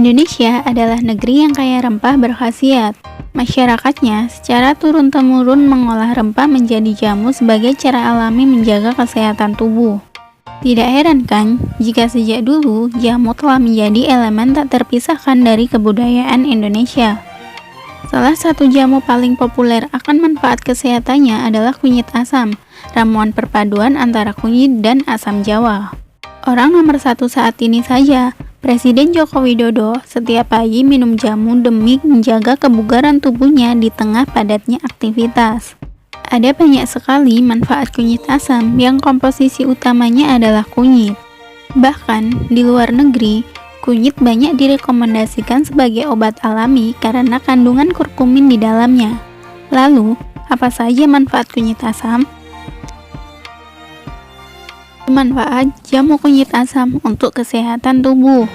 Indonesia adalah negeri yang kaya rempah berkhasiat. Masyarakatnya secara turun-temurun mengolah rempah menjadi jamu sebagai cara alami menjaga kesehatan tubuh. Tidak heran kan, jika sejak dulu jamu telah menjadi elemen tak terpisahkan dari kebudayaan Indonesia. Salah satu jamu paling populer akan manfaat kesehatannya adalah kunyit asam, ramuan perpaduan antara kunyit dan asam jawa. Orang nomor satu saat ini saja, Presiden Joko Widodo, setiap pagi minum jamu demi menjaga kebugaran tubuhnya di tengah padatnya aktivitas. Ada banyak sekali manfaat kunyit asam yang komposisi utamanya adalah kunyit. Bahkan di luar negeri, kunyit banyak direkomendasikan sebagai obat alami karena kandungan kurkumin di dalamnya. Lalu, apa saja manfaat kunyit asam? Manfaat jamu kunyit asam untuk kesehatan tubuh.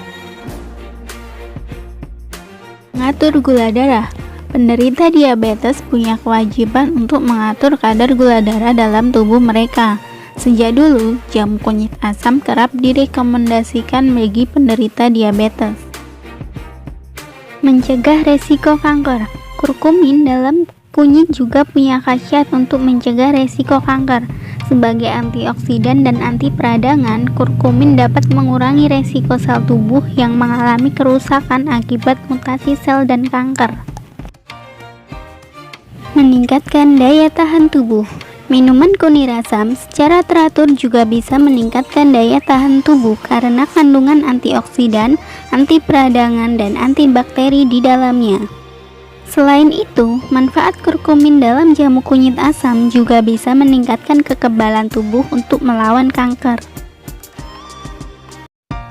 Mengatur gula darah. Penderita diabetes punya kewajiban untuk mengatur kadar gula darah dalam tubuh mereka. Sejak dulu, jamu kunyit asam kerap direkomendasikan bagi penderita diabetes. Mencegah resiko kanker. Kurkumin dalam kunyit juga punya khasiat untuk mencegah resiko kanker. Sebagai antioksidan dan anti peradangan, kurkumin dapat mengurangi resiko sel tubuh yang mengalami kerusakan akibat mutasi sel dan kanker. Meningkatkan daya tahan tubuh. Minuman kunirasam secara teratur juga bisa meningkatkan daya tahan tubuh karena kandungan antioksidan, anti peradangan, dan antibakteri di dalamnya. Selain itu, manfaat kurkumin dalam jamu kunyit asam juga bisa meningkatkan kekebalan tubuh untuk melawan kanker.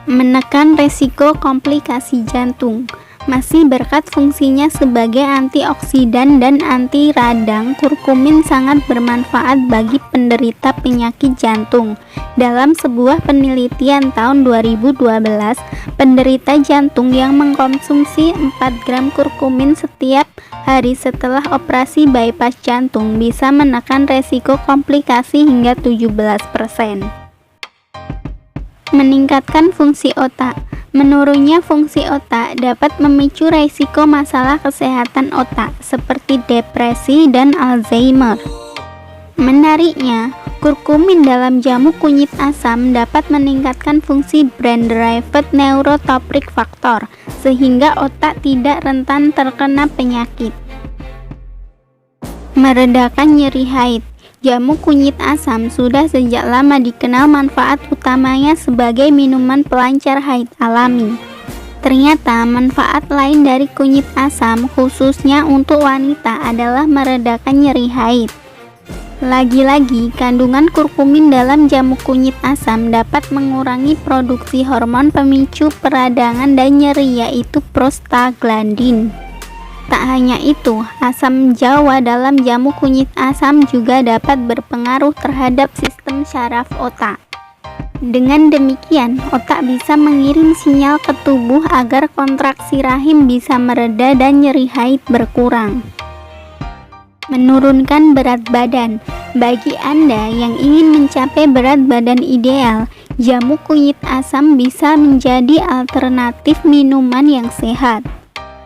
Menekan resiko komplikasi jantung. Masih berkat fungsinya sebagai antioksidan dan anti radang, kurkumin sangat bermanfaat bagi penderita penyakit jantung. Dalam sebuah penelitian tahun 2012, penderita jantung yang mengkonsumsi 4 gram kurkumin setiap hari setelah operasi bypass jantung bisa menekan resiko komplikasi hingga 17%. Meningkatkan fungsi otak. Menurunnya fungsi otak dapat memicu resiko masalah kesehatan otak seperti depresi dan Alzheimer. Menariknya, kurkumin dalam jamu kunyit asam dapat meningkatkan fungsi brain-derived neurotrophic factor sehingga otak tidak rentan terkena penyakit. Meredakan nyeri haid. Jamu kunyit asam sudah sejak lama dikenal manfaat utamanya sebagai minuman pelancar haid alami. Ternyata manfaat lain dari kunyit asam khususnya untuk wanita adalah meredakan nyeri haid. Lagi-lagi, kandungan kurkumin dalam jamu kunyit asam dapat mengurangi produksi hormon pemicu peradangan dan nyeri yaitu prostaglandin. Tak hanya itu, asam jawa dalam jamu kunyit asam juga dapat berpengaruh terhadap sistem syaraf otak. Dengan demikian, otak bisa mengirim sinyal ke tubuh agar kontraksi rahim bisa mereda dan nyeri haid berkurang. Menurunkan berat badan. Bagi Anda yang ingin mencapai berat badan ideal, jamu kunyit asam bisa menjadi alternatif minuman yang sehat.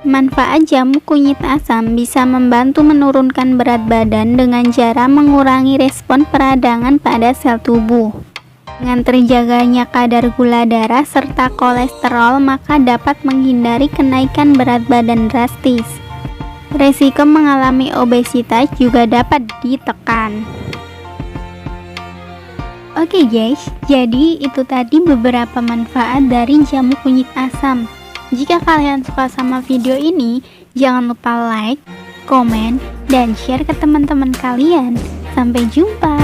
Manfaat jamu kunyit asam bisa membantu menurunkan berat badan dengan cara mengurangi respon peradangan pada sel tubuh. Dengan terjaganya kadar gula darah serta kolesterol, maka dapat menghindari kenaikan berat badan drastis. Resiko mengalami obesitas juga dapat ditekan. Oke guys, jadi itu tadi beberapa manfaat dari jamu kunyit asam. Jika kalian suka sama video ini, jangan lupa like, komen, dan share ke teman-teman kalian. Sampai jumpa!